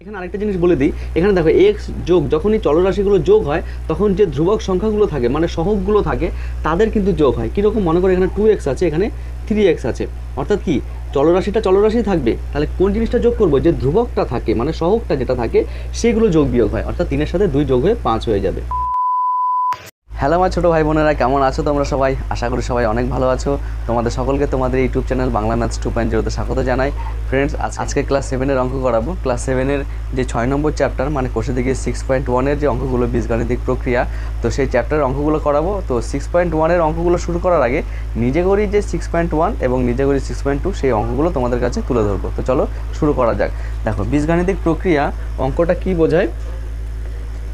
এখানে আরেকটা জিনিস বলে দিই, এখানে দেখো এক্স যোগ যখনই চলরাশিগুলো যোগ হয় তখন যে ধ্রুবক সংখ্যাগুলো থাকে মানে সহগগুলো থাকে তাদের কিন্তু যোগ হয়। কীরকম মনে করো এখানে 2x আছে, এখানে 3x আছে, অর্থাৎ কি চলরাশিটা চলরাশি থাকবে, তাহলে কোন জিনিসটা যোগ করবো, যে ধ্রুবকটা থাকে মানে সহগটা যেটা থাকে সেগুলো যোগ বিয়োগ হয়, অর্থাৎ 3-এর সাথে 2 যোগ হয়ে 5 হয়ে যাবে। হ্যালো আমার ছোটো ভাই বোনেরা, কেমন আছো তোমরা সবাই? আশা করি সবাই অনেক ভালো আছো। তোমাদের সকলকে তোমাদের ইউটিউব চ্যানেল বাংলা ম্যাথস 2.0-তে স্বাগত জানাই। ফ্রেন্ডস, আজকে ক্লাস 7-এর অঙ্ক করাবো। ক্লাস 7-এর যে 6 নম্বর চ্যাপ্টার মানে কোষে দিকে 6.1-এর যে অঙ্কগুলো বীজগাণিতিক প্রক্রিয়া, তো সেই চ্যাপ্টারের অঙ্কগুলো করাবো। তো 6.1-এর অঙ্কগুলো শুরু করার আগে নিজে করি যে 6.1 এবং নিজে করি 6.2 সেই অঙ্কগুলো তোমাদের কাছে তুলে ধরবো। তো চলো শুরু করা যাক। দেখো বীজগাণিতিক প্রক্রিয়া অঙ্কটা কি বোঝায়,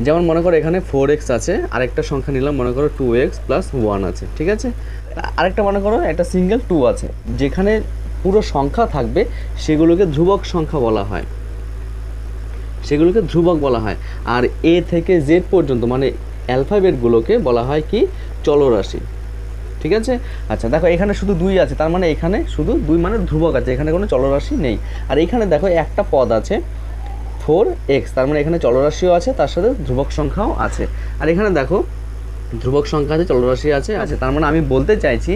যেমন মনে করো এখানে 4x আছে, আরেকটা সংখ্যা নিলাম মনে করো 2x + 1 আছে, ঠিক আছে। আরেকটা মনে করো একটা সিঙ্গেল 2 আছে, যেখানে পুরো সংখ্যা থাকবে সেগুলোকে ধ্রুবক সংখ্যা বলা হয়, সেগুলোকে ধ্রুবক বলা হয়। আর এ থেকে জেড পর্যন্ত মানে অ্যালফাবেটগুলোকে বলা হয় কি চলরাশি, ঠিক আছে। আচ্ছা দেখো এখানে শুধু 2 আছে, তার মানে এখানে শুধু 2 মানে ধ্রুবক আছে, এখানে কোনো চলরাশি নেই। আর এখানে দেখো একটা পদ আছে 4x, তার মানে এখানে চলরাশিও আছে, তার সাথে ধ্রুবক সংখ্যাও আছে। আর এখানে দেখো ধ্রুবক সংখ্যা আছে, চলরাশি আছে, তার মানে আমি বলতে চাইছি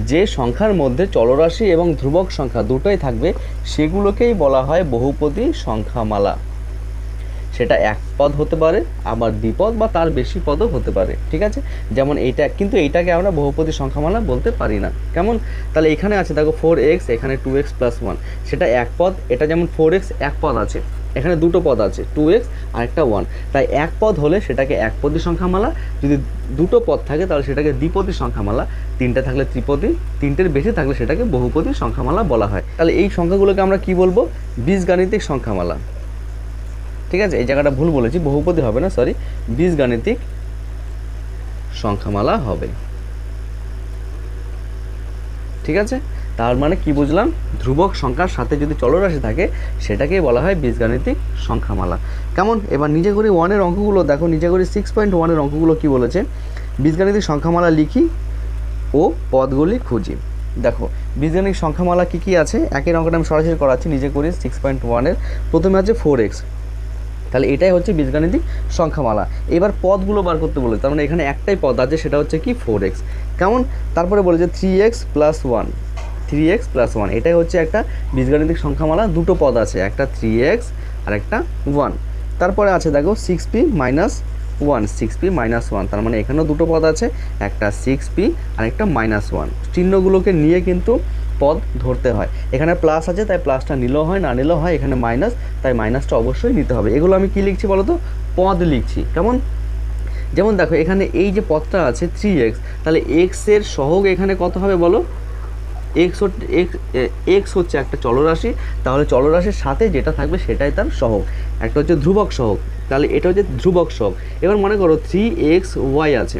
যে সংখ্যার মধ্যে চলরাশি এবং ধ্রুবক সংখ্যা দুটোই থাকবে সেগুলোকেই বলা হয় বহুপদী সংখ্যামালা। সেটা এক পদ হতে পারে, আবার দ্বিপদ বা তার বেশি পদও হতে পারে, ঠিক আছে। যেমন এইটা, কিন্তু এইটাকে আমরা বহুপদী সংখ্যামালা বলতে পারি না। কেমন? তাহলে এখানে আছে দেখো 4x, এখানে 2x + 1, সেটা এক পদ। এটা যেমন 4x এক পদ আছে, এখানে দুটো পদ আছে 2x আর একটা 1, তাই এক পদ হলে সেটাকে একপদী সংখ্যামালা, যদি দুটো পদ থাকে তাহলে সেটাকে দ্বিপদী সংখ্যামালা, তিনটে থাকলে ত্রিপদী, তিনটের বেশি থাকলে সেটাকে বহুপদী সংখ্যামালা বলা হয়। তাহলে এই সংখ্যাগুলোকে আমরা কি বলবো? বীজগাণিতিক সংখ্যামালা, ঠিক আছে। এই জায়গাটা ভুল বলেছি, বহুপদী হবে না, সরি, বীজগাণিতিক সংখ্যামালা হবে, ঠিক আছে। তার মানে কি বুঝলাম? ধ্রুবক সংখ্যার সাথে যদি চলরাশি থাকে সেটাকেই বলা হয় বীজগাণিতিক সংখ্যামালা। কেমন? এবার নিজে করে 1-এর অঙ্কগুলো দেখো, নিজে করে 6.1-এর অঙ্কগুলো কি বলেছে, বীজগাণিতিক সংখ্যামালা লিখি ও পদগুলি খুঁজি। দেখো বীজগাণিতিক সংখ্যামালা কি কি আছে, একের অঙ্কটা আমি সরাসরি করাচ্ছি। নিজে করি 6.1-এর প্রথমে আছে 4x, তাহলে এটাই হচ্ছে বীজগাণিতিক সংখ্যামালা। এবার পদগুলো বার করতে বলে, তার মানে এখানে একটাই পদ আছে, সেটা হচ্ছে কি 4x। কেমন? তারপরে বলেছে 3x + 1, 3x + 1, এটাই হচ্ছে একটা বীজগাণিতিক সংখ্যামালা, দুটো পদ আছে, একটা 3x আর একটা 1। তারপরে আছে দেখো 6p - 1, 6p - 1, তার মানে এখানেও দুটো পদ আছে, একটা 6p আর একটা -1। চিহ্নগুলোকে নিয়ে কিন্তু পদ ধরতে হয়। এখানে প্লাস আছে তাই প্লাসটা নিলেও হয়, না নিলেও হয়। এখানে মাইনাস, তাই মাইনাসটা অবশ্যই নিতে হবে। এগুলো আমি কি লিখছি বলো তো? পদ লিখছি। কেমন? যেমন দেখো এখানে এই যে পদটা আছে 3x, তাহলে x-এর সহগ এখানে কত হবে বলো? x হচ্ছে একটা চলরাশি, তাহলে চলরাশির সাথে যেটা থাকবে সেটাই তার সহগ। একটা হচ্ছে ধ্রুবক সহগ, তাহলে এটা হচ্ছে ধ্রুবক সহগ। এবার মনে করো 3xy আছে,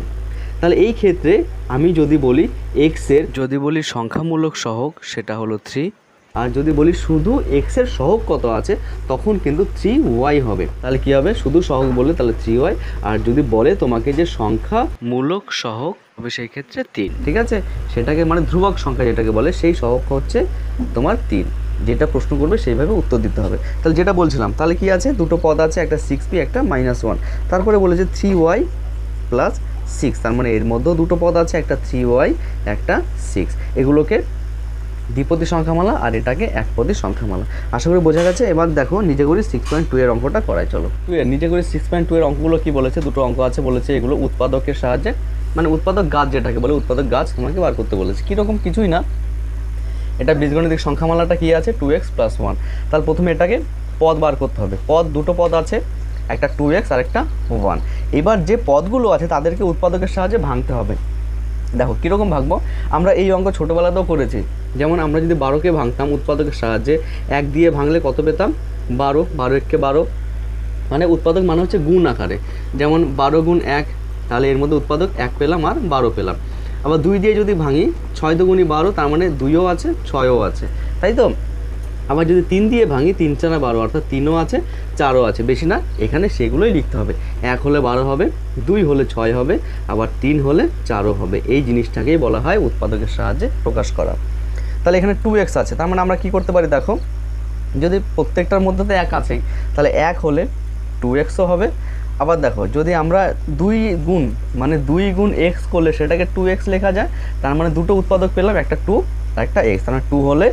তাহলে এই ক্ষেত্রে আমি যদি বলি x-এর যদি বলি সংখ্যামূলক সহগ সেটা হলো 3, আর যদি বলি শুধু x-এর সহগ কত আছে তখন কিন্তু 3y হবে। তাহলে কি হবে? শুধু সহগ বললে তাহলে 3y, আর যদি বলে তোমাকে যে সংখ্যামূলক সহগ হবে সেই ক্ষেত্রে 3, ঠিক আছে। সেটাকে মানে ধ্রুবক সংখ্যা যেটাকে বলে সেই সহগ হচ্ছে তোমার 3। যেটা প্রশ্ন করবে সেইভাবে উত্তর দিতে হবে। তাহলে যেটা বলছিলাম, তাহলে কি আছে? দুটো পদ আছে, একটা 6p একটা -1। তারপরে বলেছে 3y + 6, তার মানে এর মধ্যেও দুটো পদ আছে, একটা 3y একটা 6। এগুলোকে দ্বিপদী সংখ্যামালা আর এটাকে একপদী সংখ্যামালা। আশা করি বোঝা গেছে। এবার দেখো নিজে করি 6.2-এর অঙ্কটা করাই, চলো। নিজে করি 6.2-এর অঙ্কগুলো কি বলেছে? দুটো অঙ্ক আছে, বলেছে এগুলো উৎপাদকের সাহায্যে, মানে উৎপাদক গাছ যেটাকে বলে, উৎপাদক গাছ তোমাকে বার করতে বলেছে। কীরকম? কিছুই না, এটা বীজগণিতিক সংখ্যামালাটা কি আছে 2x + 1। তাহলে প্রথমে এটাকে পদ বার করতে হবে। পদ দুটো পদ আছে, একটা 2x আর একটা 1। এবার যে পদগুলো আছে তাদেরকে উৎপাদকের সাহায্যে ভাঙতে হবে। দেখো কীরকম ভাঙবো? আমরা এই অঙ্ক ছোটোবেলাতেও করেছি। যেমন আমরা যদি 12কে ভাঙতাম উৎপাদকের সাহায্যে, 1 দিয়ে ভাঙলে কত পেতাম? 12, 12 1 12, মানে উৎপাদক মানে হচ্ছে গুণ আকারে। যেমন 12 × 1, তাহলে এর মধ্যে উৎপাদক 1 পেলাম আর 12 পেলাম। আবার 2 দিয়ে যদি ভাঙি, 6 × 2 = 12, তার মানে 2ও আছে 6ও আছে, তাই তো। আবার যদি 3 দিয়ে ভাঙি, 3 × 4 = 12, অর্থাৎ 3ও আছে 4ও আছে, বেশি না। এখানে সেগুলোই লিখতে হবে। 1 হলে 12 হবে, 2 হলে 6 হবে, আবার 3 হলে 4ও হবে। এই জিনিসটাকেই বলা হয় উৎপাদকের সাহায্যে প্রকাশ করা। তাহলে এখানে 2x আছে, তার মানে আমরা কি করতে পারি? দেখো যদি প্রত্যেকটার মধ্যে তো এক আছে, তাহলে এক হলে 2xও হবে। আবার দেখো যদি আমরা 2 গুণ মানে 2 গুণ x করলে সেটাকে 2x লেখা যায়, তার মানে দুটো উৎপাদক পেলাম, একটা 2 আর একটা x, তার মানে 2 হলে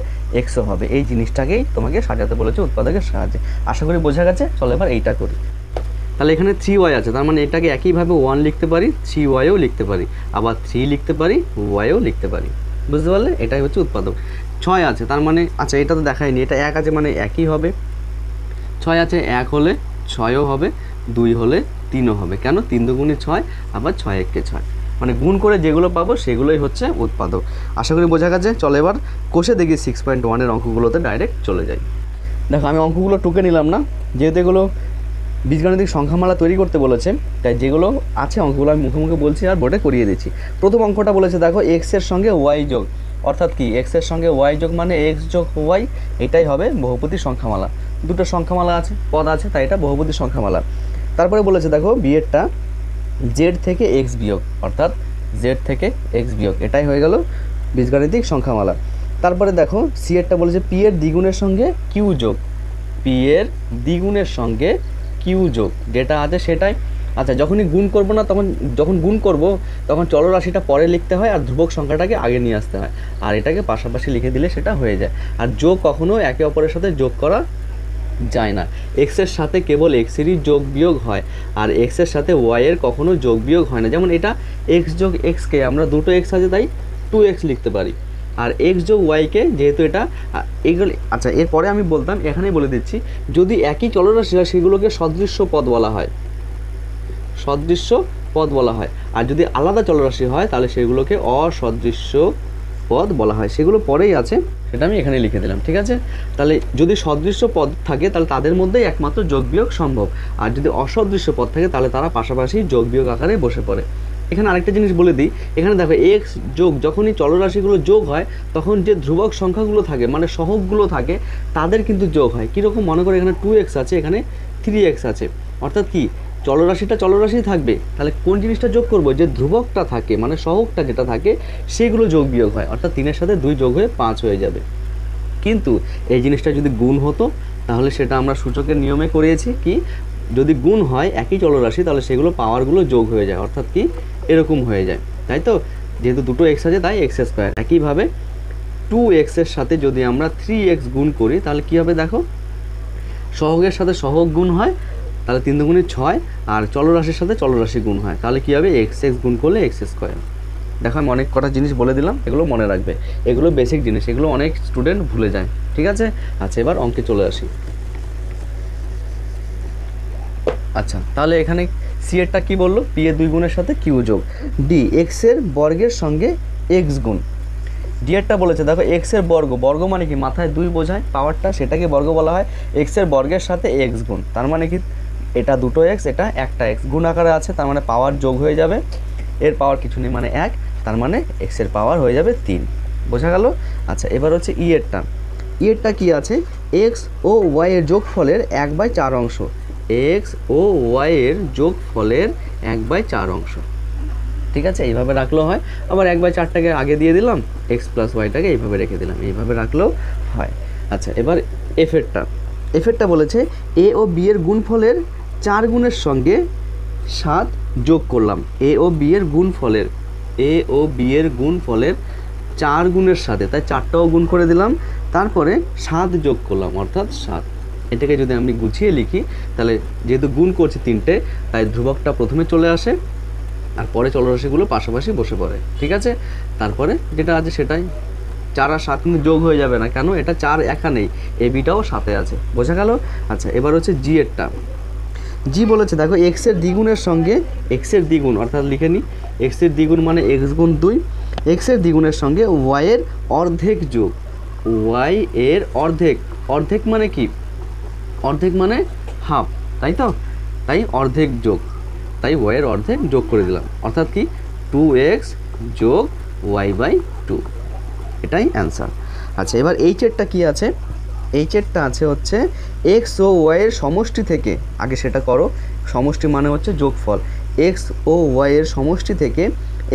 xও হবে। এই জিনিসটাকেই তোমাকে সাজাতে বলেছে উৎপাদকের সাহায্যে। আশা করি বোঝা গেছে। চলো এবার এইটা করি। তাহলে এখানে 3y আছে, তার মানে এটাকে একইভাবে 1 লিখতে পারি, 3yও লিখতে পারি, আবার 3 লিখতে পারি, yও লিখতে পারি। বুঝতে পারলে? এটাই হচ্ছে উৎপাদক। 6 আছে, তার মানে আচ্ছা এটা তো দেখায়নি, এটা 1 আছে মানে একই হবে। 6 আছে, 1 হলে 6ও হবে, 2 হলে 3ও হবে। কেন? 3 দুগুণে 6, আবার 6 একে 6, মানে গুণ করে যেগুলো পাবো সেগুলোই হচ্ছে উৎপাদক। আশা করি বোঝা গেছে। চলো এবার কষে দেখি 6.1 এর অঙ্কগুলোতে ডাইরেক্ট চলে যাই। দেখো আমি অঙ্কগুলো টুকে নিলাম না, যেহেতু এগুলো বীজগাণিতিক সংখ্যামালা তৈরি করতে বলেছে, তাই যেগুলো আছে অঙ্কগুলো আমি মুখে মুখে বলছি আর বোর্ডে করিয়ে দিচ্ছি। প্রথম অঙ্কটা বলেছে দেখো এক্সের সঙ্গে ওয়াই যোগ, অর্থাৎ কি এক্সের সঙ্গে ওয়াই যোগ মানে এক্স যোগ ওয়াই, এটাই হবে বহুপদী সংখ্যামালা। দুটো সংখ্যামালা আছে, পদ আছে, তাই এটা বহুপদী সংখ্যামালা। তারপরে বলেছে দেখো বিয়েরটা জেড থেকে এক্স বিয়োগ, অর্থাৎ জেড থেকে এক্স বিয়োগ, এটাই হয়ে গেল বীজগাণিতিক সংখ্যামালা। তারপরে দেখো সি এরটা বলেছে পি এর দ্বিগুণের সঙ্গে কিউ যোগ, পি এর দ্বিগুণের সঙ্গে কিউ যোগ, যেটা আছে সেটাই। আচ্ছা যখনই গুণ করব না, যখন গুণ করব তখন চলরাশিটা পরে লিখতে হয় আর ধ্রুবক সংখ্যাটাকে আগে নিয়ে আসতে হয়, আর এটাকে পাশাপাশি লিখে দিলে সেটা হয়ে যায়। আর যোগ কখনো একে অপরের সাথে যোগ করা যায় না। এক্সের সাথে কেবল এক্সেরই যোগ বিয়োগ হয়, আর এক্সের সাথে ওয়াইয়ের কখনো যোগ বিয়োগ হয় না। যেমন এটা এক্স যোগ এক্সকে আমরা দুটো এক্স আছে তাই 2x লিখতে পারি, আর এক্স যোগ ওয়াইকে যেহেতু এটা এগুলো। আচ্ছা এরপরে আমি বলতাম, এখানেই বলে দিচ্ছি, যদি একই চলরাশি হয় সেগুলোকে সদৃশ্য পদ বলা হয়, সদৃশ্য পদ বলা হয়। আর যদি আলাদা চলরাশি হয় তাহলে সেগুলোকে অসদৃশ্য পদ বলা হয়। সেগুলো পরেই আছে, সেটা আমি এখানে লিখে দিলাম। ঠিক আছে? তাহলে যদি সদৃশ্য পদ থাকে তাহলে তাদের মধ্যেই একমাত্র যোগ বিয়োগ সম্ভব, আর যদি অসদৃশ্য পদ থাকে তাহলে তারা পাশাপাশি যোগ বিয়োগ আকারে বসে পড়ে। এখানে আরেকটা জিনিস বলে দিই, এখানে দেখো এক্স যোগ যখনই চলরাশিগুলো যোগ হয় তখন যে ধ্রুবক সংখ্যাগুলো থাকে মানে সহগগুলো থাকে তাদের কিন্তু যোগ হয়। কীরকম? মনে করো এখানে 2x আছে, এখানে 3x আছে, অর্থাৎ কি চলরাশিটা চলরাশি থাকবে, তাহলে কোন জিনিসটা যোগ করব? যে ধ্রুবকটা থাকে মানে সহগটা যেটা থাকে সেগুলো যোগ বিয়োগ হয়, অর্থাৎ 3-এর সাথে 2 যোগ হয়ে 5 হয়ে যাবে। কিন্তু এই জিনিসটা যদি গুণ হতো তাহলে সেটা আমরা সূচকের নিয়মে করিয়েছি কি, যদি গুণ হয় একই চলরাশি তাহলে সেগুলো পাওয়ারগুলো যোগ হয়ে যায়, অর্থাৎ কি এরকম হয়ে যায়, তাই তো? যেহেতু দুটো এক্স আছে তাই এক্স স্কোয়ার। একইভাবে 2x এর সাথে যদি আমরা 3x গুণ করি তাহলে কী হবে? দেখো সহগের সাথে সহগ গুণ হয়, তাহলে 3 দুগুণে 6, আর চলরাশির সাথে চলরাশি গুণ হয়, তাহলে কী হবে? x গুণ করলে x স্কোয়ার। দেখো আমি অনেক কটা জিনিস বলে দিলাম, এগুলো মনে রাখবে, এগুলো বেসিক জিনিস, এগুলো অনেক স্টুডেন্ট ভুলে যায়। ঠিক আছে? আচ্ছা এবার অঙ্কে চলে আসি। আচ্ছা তাহলে এখানে সি এরটা কী বললো? পি এর 2 গুণের সাথে কিউ যোগ, ডি এক্সের বর্গের সঙ্গে এক্স গুণ। ডি এরটা বলেছে দেখো এক্সের বর্গ, বর্গ মানে কি মাথায় 2 বোঝায় পাওয়ারটা, সেটাকে বর্গ বলা হয়। এক্সের বর্গের সাথে এক্স গুণ, তার মানে কি এটা দুটো এক্স, এটা একটা এক্স, গুণ আকারে আছে, তার মানে পাওয়ার যোগ হয়ে যাবে, এর পাওয়ার কিছু নেই মানে 1, তার মানে এক্সের পাওয়ার হয়ে যাবে 3। বোঝা গেল? আচ্ছা এবার হচ্ছে ই এরটা। ই এরটা কী আছে? এক্স ও ওয়াই এর যোগফলের 1/4 অংশ, এক্স ও ওয়াই এর যোগফলের 1/4 অংশ। ঠিক আছে? এইভাবে রাখলেও হয়, আবার 1/4টাকে আগে দিয়ে দিলাম, এক্স প্লাস ওয়াইটাকে এইভাবে রেখে দিলাম, এইভাবে রাখলেও হয়। আচ্ছা এবার এফেরটা বলেছে এ ও বি এর গুণফলের 4 গুণের সঙ্গে 7 যোগ করলাম। এ ও বি এর গুণফলের 4 গুণের সাথে, তাই 4টাও গুণ করে দিলাম, তারপরে 7 যোগ করলাম, অর্থাৎ 7। এটাকে যদি আমি গুছিয়ে লিখি তাহলে যেহেতু গুণ করছি 3টে, তাই ধ্রুবকটা প্রথমে চলে আসে আর পরে চলরাশিগুলো পাশাপাশি বসে পড়ে। ঠিক আছে? তারপরে যেটা আছে সেটাই, 4 আর 7 কিন্তু যোগ হয়ে যাবে না, কেন? এটা 4 এখানেই, এ বিটাও সাথে আছে। বোঝা গেল? আচ্ছা এবার হচ্ছে জি এরটা। জি বলেছে দেখো এক্সের দ্বিগুণের সঙ্গে এক্সের দ্বিগুণ, অর্থাৎ লিখে নিই এক্সের দ্বিগুণ মানে এক্স গুণ 2, এক্সের দ্বিগুণের সঙ্গে ওয়াইয়ের অর্ধেক যোগ, ওয়াই এর অর্ধেক, অর্ধেক মানে কি? অর্ধেক মানে হাফ, তাই তো? তাই অর্ধেক যোগ, তাই ওয়াইয়ের অর্ধেক যোগ করে দিলাম, অর্থাৎ কি 2x যোগ y/2, এটাই অ্যান্সার। আচ্ছা এবার এইচেরটা কী আছে? এইচেরটা আছে হচ্ছে এক্স ও ওয়াইয়ের সমষ্টি থেকে, আগে সেটা করো, সমষ্টি মানে হচ্ছে যোগফল, এক্স ও ওয়াইয়ের সমষ্টি থেকে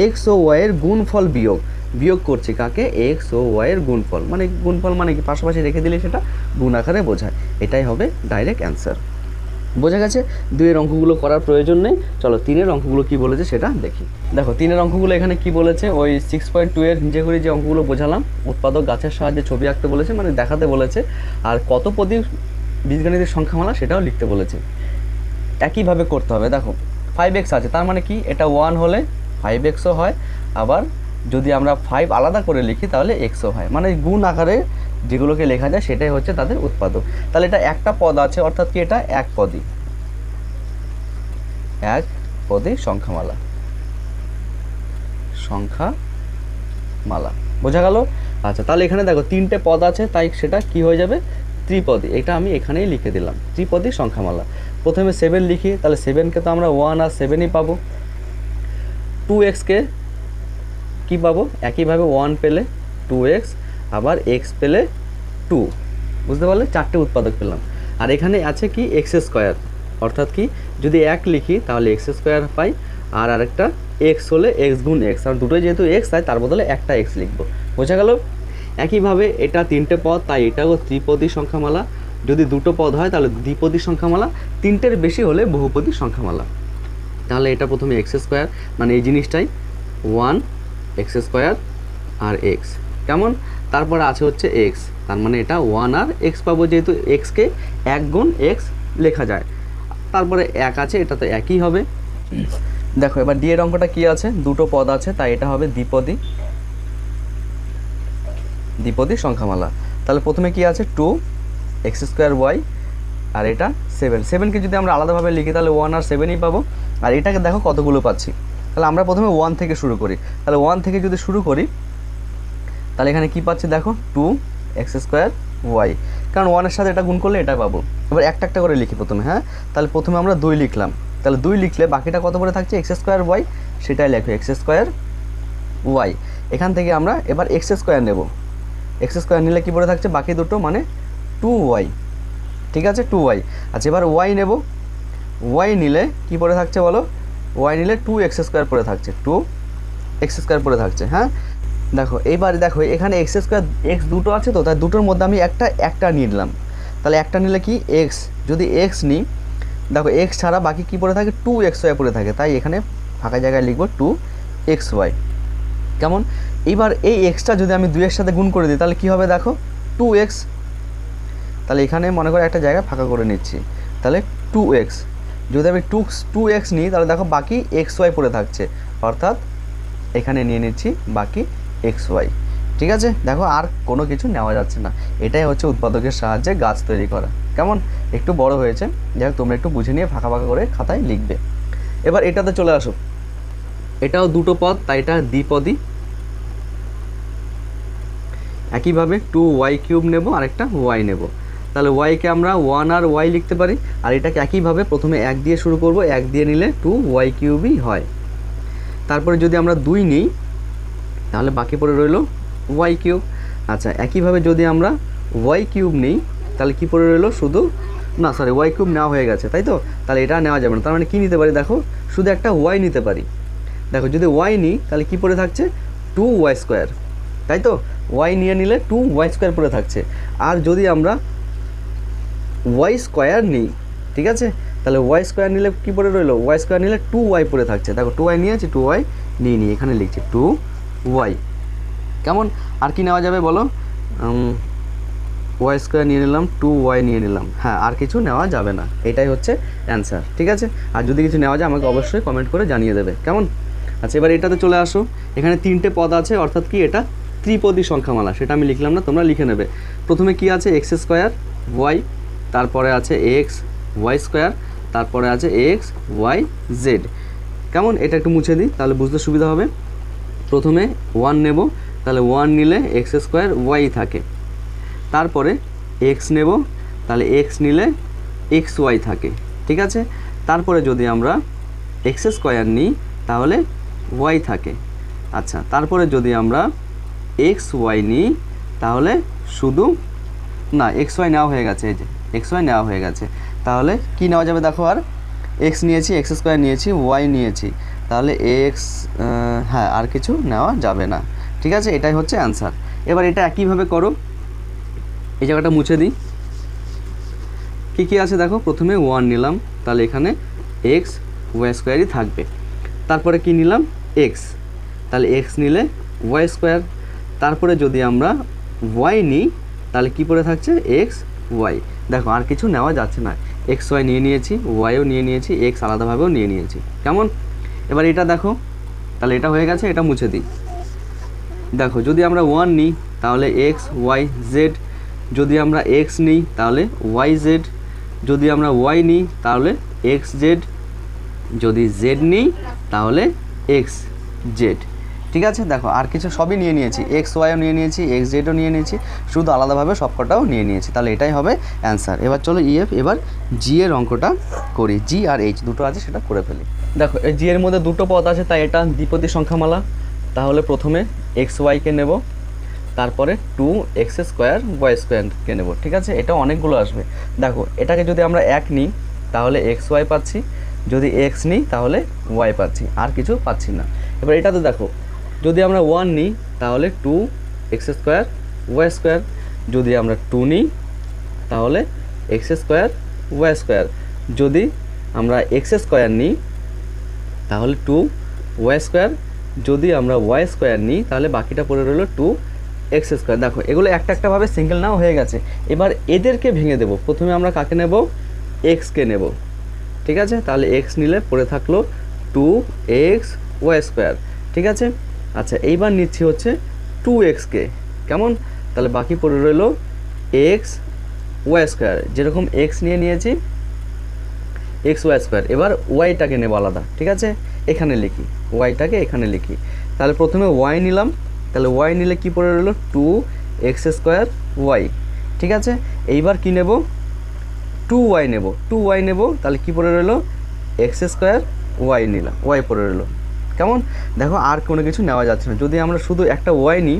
এক্স ও ওয়াইয়ের গুণফল বিয়োগ করছি কাকে, এক্স ও ওয়াইয়ের গুণফল, মানে গুণফল মানে কি পাশাপাশি রেখে দিলে সেটা গুণ আকারে বোঝায়, এটাই হবে ডাইরেক্ট অ্যান্সার। বোঝা গেছে? 2-এর অঙ্কগুলো করার প্রয়োজন নেই, চলো 3-এর অঙ্কগুলো কি বলেছে সেটা দেখি। দেখো 3-এর অঙ্কগুলো এখানে কি বলেছে, ওই 6.2 এর নিচে করে যে অঙ্কগুলো বোঝালাম, উৎপাদক গাছের সাহায্যে ছবি আঁকতে বলেছে, মানে দেখাতে বলেছে, আর কত পদী বীজগণিতের সংখ্যামালা সেটাও লিখতে বলেছে। একইভাবে করতে হবে। দেখো 5x আছে, তার মানে কি এটা 1 হলে 5xও হয়, আবার যদি আমরা 5 আলাদা করে লিখি তাহলে xও হয়, মানে গুণ আকারে যেগুলোকে লেখা যায় সেটাই হচ্ছে তাদের উৎপাদক। তাহলে এটা একটা পদ আছে, অর্থাৎ কি এটা এক পদী সংখ্যামালা বোঝা গেল? আচ্ছা, তাহলে এখানে দেখো 3টে পদ আছে, তাই সেটা কি হয়ে যাবে, ত্রিপদী। এটা আমি এখানেই লিখে দিলাম, ত্রিপদী সংখ্যামালা। প্রথমে 7 লিখি, তাহলে 7কে তো আমরা 1 আর 7ই পাবো। 2xকে কি পাবো, একইভাবে 1 পেলে 2x, আবার x পেলে 2, বুঝতে পারলে? 4টে উৎপাদক পেলাম। আর এখানে আছে কি এক্স স্কোয়ার, অর্থাৎ কি যদি 1 লিখি তাহলে এক্স স্কোয়ার পাই, আর আরেকটা x হলে x গুণ x, আর দুটোই যেহেতু x তাই তার বদলে একটা x লিখবো। বোঝা গেল? একইভাবে এটা 3টে পদ, তাই এটাও ত্রিপদী সংখ্যামালা। যদি 2টো পদ হয় তাহলে দ্বিপদী সংখ্যামালা, 3টের বেশি হলে বহুপদী সংখ্যামালা। তাহলে এটা প্রথমে এক্স স্কোয়ার, মানে এই জিনিসটাই 1 এক্স স্কোয়ার আর x, কেমন? তারপরে আছে হচ্ছে x, তার মানে এটা 1 আর x পাবো, যেহেতু xকে 1 গুণ x লেখা যায়। তারপরে 1 আছে, এটা তো একই হবে। দেখো এবার ডি এর অঙ্কটা কি আছে, 2টো পদ আছে, তাই এটা হবে দ্বিপদী সংখ্যামালা। তাহলে প্রথমে কি আছে 2 এক্স স্কোয়ার ওয়াই, আর এটা 7কে যদি আমরা আলাদাভাবে লিখি তাহলে 1 আর 7ই পাবো। আর এটাকে দেখো কতগুলো পাচ্ছি, তাহলে আমরা প্রথমে 1 থেকে শুরু করি। তাহলে 1 থেকে যদি শুরু করি তাহলে এখানে কি পাচ্ছি দেখো 2 এক্স স্কোয়ার ওয়াই, কারণ 1-এর সাথে এটা গুণ করলে এটা পাবো। এবার একটা একটা করে লিখি প্রথমে, হ্যাঁ, তাহলে প্রথমে আমরা 2 লিখলাম, তাহলে 2 লিখলে বাকিটা কত করে থাকছে এক্স স্কোয়ার ওয়াই, সেটাই লেখো এক্স স্কোয়ার ওয়াই। এখান থেকে আমরা এবার এক্স স্কোয়ার নেব, এক্স স্কোয়ার নিলে কী পড়ে থাকছে বাকি দুটো, মানে 2y, ঠিক আছে 2y। আচ্ছা এবার ওয়াই নেব, ওয়াই নিলে কি পড়ে থাকছে বলো, ওয়াই নিলে 2x স্কোয়ার পড়ে থাকছে, 2x স্কোয়ার পড়ে থাকছে। হ্যাঁ দেখো এইবার দেখো এখানে এক্স স্কোয়ার x দুটো আছে, তো তাই দুটোর মধ্যে আমি একটা নিয়ে নিলাম। তাহলে একটা নিলে কি x, যদি x নিই দেখো x ছাড়া বাকি কি পড়ে থাকে 2xy পড়ে থাকে, তাই এখানে ফাঁকা জায়গায় লিখবো 2xy, কেমন? এইবার এই এক্সটা যদি আমি 2-এর সাথে গুণ করে দিই তাহলে কি হবে দেখো 2x, তাহলে এখানে মনে করে একটা জায়গা ফাঁকা করে নিচ্ছি, তাহলে 2x। যদি আমি 2x নিই তাহলে দেখো বাকি xy পড়ে থাকছে, অর্থাৎ এখানে নিয়ে নিচ্ছি বাকি xy, ঠিক আছে? দেখো আর কোনো কিছু নেওয়া যাচ্ছে না, এটাই হচ্ছে উৎপাদকের সাহায্যে গাছ তৈরি করা। কেমন? একটু বড় হয়েছে, যাই হোক তোমরা একটু বুঝে নিয়ে ফাঁকা ফাঁকা করে খাতায় লিখবে। এবার এটাতে চলে আসো, এটাও 2টো পদ, তাই এটা দ্বিপদী। একইভাবে 2y³ নেব আর একটা y নেব, তাহলে y-কে আমরা 1 আর y লিখতে পারি, আর এটাকে একইভাবে প্রথমে 1 দিয়ে শুরু করব, 1 দিয়ে নিলে 2y³ হয়। তারপরে যদি আমরা 2 নিই তাহলে বাকি পড়ে রইল y³। আচ্ছা একইভাবে যদি আমরা y³ নিই তাহলে কি পড়ে রইল, শুধু না সরি y³ নেওয়া হয়ে গেছে, তাই তো? তাহলে এটা নেওয়া যাবে না, তার মানে কী নিতে পারি দেখো, শুধু একটা y নিতে পারি। দেখো যদি y নিই তাহলে কি পড়ে থাকছে 2y², তাই তো? y নিয়ে নিলে 2y² পড়ে থাকছে। আর যদি আমরা y² নিই, ঠিক আছে, তাহলে y² নিলে কি পড়ে রইলো, y² নিলে 2y পড়ে থাকছে। দেখো 2y নিয়েছি, 2y নিয়ে এখানে লিখছি 2y, কেমন? আর কি নেওয়া যাবে বলো, y² নিয়ে নিলাম, 2y নিয়ে নিলাম, হ্যাঁ আর কিছু নেওয়া যাবে না, এটাই হচ্ছে অ্যান্সার, ঠিক আছে? আর যদি কিছু নেওয়া যায় আমাকে অবশ্যই কমেন্ট করে জানিয়ে দেবে, কেমন? আচ্ছা এবার এটাতে চলে আসো, এখানে 3টে পদ আছে, অর্থাৎ কি এটা ত্রিপদী সংখ্যামালা, সেটা আমি লিখলাম না, তোমরা লিখে নেবে। প্রথমে কি আছে এক্স স্কোয়ার ওয়াই, তারপরে আছে xy², তারপরে আছে xyz, কেমন? এটা একটু মুছে দিই তাহলে বুঝতে সুবিধা হবে। প্রথমে 1 নেব, তাহলে 1 নিলে x² y থাকে, তারপরে x নেব, তাহলে x নিলে xy থাকে, ঠিক আছে? তারপরে যদি আমরা x² নিই তাহলে y থাকে। আচ্ছা তারপরে যদি আমরা xy নিই তাহলে শুধু না xy নেওয়া হয়ে গেছে, এই যে xy নেওয়া হয়ে গেছে, তাহলে কি নেওয়া যাবে দেখো, আর x নিয়েছি, x² নিয়েছি, y নিয়েছি, তাহলে এক্স, হ্যাঁ আর কিছু নেওয়া যাবে না। ঠিক আছে, এটাই হচ্ছে অ্যান্সার। এবার এটা একইভাবে করো, এই জায়গাটা মুছে দিই। কী কী আছে দেখো, প্রথমে 1 নিলাম, তাহলে এখানে এক্স ওয়াই স্কোয়ারই থাকবে। তারপরে কি নিলাম, এক্স, তাহলে এক্স নিলে ওয়াই স্কোয়ার। তারপরে যদি আমরা ওয়াই নিই তাহলে কি পড়ে থাকছে, এক্স ওয়াই। দেখো আর কিছু নেওয়া যাচ্ছে না, এক্স ওয়াই নিয়ে নিয়েছি, ওয়াইও নিয়ে নিয়েছি, এক্স আলাদাভাবেও নিয়ে নিয়েছি। কেমন, এবার এটা দেখো, তাহলে এটা হয়ে গেছে, এটা মুছে দিই। দেখো যদি আমরা 1 নিই তাহলে এক্স ওয়াই জেড, যদি আমরা এক্স নিই তাহলে ওয়াই জেড, যদি আমরা ওয়াই নিই তাহলে এক্স জেড, যদি জেড নিই তাহলে এক্স জেড। ঠিক আছে, দেখো আর কিছু সবই নিয়ে নিয়েছি, এক্স ওয়াইও নিয়ে নিয়েছি, এক্স জেডও নিয়ে নিয়েছি, শুধু আলাদাভাবে সবকটাও নিয়ে নিয়েছি, তাহলে এটাই হবে অ্যান্সার। এবার চলো ইএফ, এবার জি এর অঙ্কটা করি। জি আর এইচ দুটো আছে, সেটা করে ফেলি। দেখো এই জি এর মধ্যে দুটো পদ আছে, তাই এটা দ্বিপদী সংখ্যামালা। তাহলে প্রথমে এক্স ওয়াইকে নেব, তারপরে 2x স্কোয়ার ওয়াই স্কোয়ারকে নেব। ঠিক আছে, এটা অনেকগুলো আসবে। দেখো এটাকে যদি আমরা 1 নিই তাহলে এক্স ওয়াই পাচ্ছি, যদি এক্স নিই তাহলে ওয়াই পাচ্ছি, আর কিছু পাচ্ছি না। এবার এটাতে দেখো যদি আমরা 1 নিই তাহলে 2x স্কোয়ার ওয়াই স্কোয়ার, যদি আমরা 2 নিই তাহলে এক্স স্কোয়ার ওয়াই স্কোয়ার, যদি আমরা এক্স স্কোয়ার নিই তাহলে 2y স্কোয়ার, যদি আমরা ওয়াই স্কোয়ার নিই তাহলে বাকিটা পড়ে রইল 2x স্কোয়ার। দেখো এগুলো একটা একটাভাবে সিঙ্গেল নাও হয়ে গেছে। এবার এদেরকে ভেঙে দেব, প্রথমে আমরা কাকে নেব, এক্সকে নেব। ঠিক আছে, তাহলে এক্স নিলে পড়ে থাকলো 2x ওয়াই স্কোয়ার। ঠিক আছে, আচ্ছা এইবার নিচ্ছি হচ্ছে 2xকে, কেমন, তাহলে বাকি পড়ে রইল এক্স ওয়াই স্কোয়ার, যেরকম এক্স নিয়ে নিয়েছি এক্স ওয়াই স্কোয়ার। এবার ওয়াইটাকে নেব আলাদা। ঠিক আছে, এখানে লিখি, ওয়াইটাকে এখানে লিখি। তাহলে প্রথমে ওয়াই নিলাম, তাহলে ওয়াই নিলে কি পড়ে রইল 2x স্কোয়ার ওয়াই। ঠিক আছে, এইবার কি নেব, 2y নেব, 2y নেব, তাহলে কি পড়ে রইল এক্স স্কোয়ার ওয়াই নিলাম, ওয়াই পড়ে রইল। কেমন, দেখো আর কোনো কিছু নেওয়া যাচ্ছে না। যদি আমরা শুধু একটা ওয়াই নিই,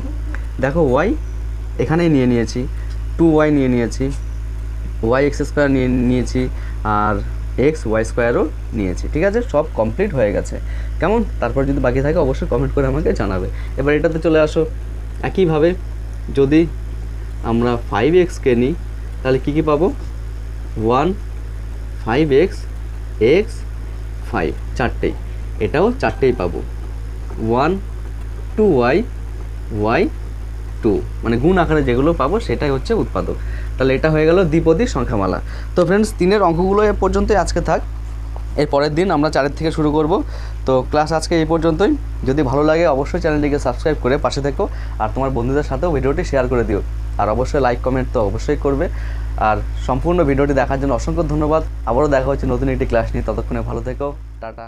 দেখো ওয়াই এখানেই নিয়ে নিয়েছি, 2y নিয়ে নিয়েছি, ওয়াই এক্স স্কোয়ার নিয়ে নিয়েছি, আর এক্স ওয়াই স্কোয়ারও নিয়েছি। ঠিক আছে, সব কমপ্লিট হয়ে গেছে। কেমন, তারপর যদি বাকি থাকে অবশ্যই কমেন্ট করে আমাকে জানাবে। এবার এটাতে চলে আসো, একইভাবে যদি আমরা 5xকে নিই তাহলে কী কী পাবো, 1 5x x 5, চারটেই, এটাও চারটেই পাবো, 1 2y y 2, মানে গুণ আকারে যেগুলো পাবো সেটাই হচ্ছে উৎপাদক। তাহলে এটা হয়ে গেল দ্বিপদী সংখ্যামালা। তো ফ্রেন্ডস 3-এর অঙ্কগুলো এ পর্যন্তই আজকে থাক, এর পরের দিন আমরা 4-এর থেকে শুরু করব। তো ক্লাস আজকে এই পর্যন্তই। যদি ভালো লাগে অবশ্যই চ্যানেলটিকে সাবস্ক্রাইব করে পাশে থেকো, আর তোমার বন্ধুদের সাথেও ভিডিওটি শেয়ার করে দিও, আর অবশ্যই লাইক কমেন্ট তো অবশ্যই করবে। আর সম্পূর্ণ ভিডিওটি দেখার জন্য অসংখ্য ধন্যবাদ। আবারও দেখা হচ্ছে নতুন একটি ক্লাস নিয়ে, ততক্ষণে ভালো থেকো, টাটা।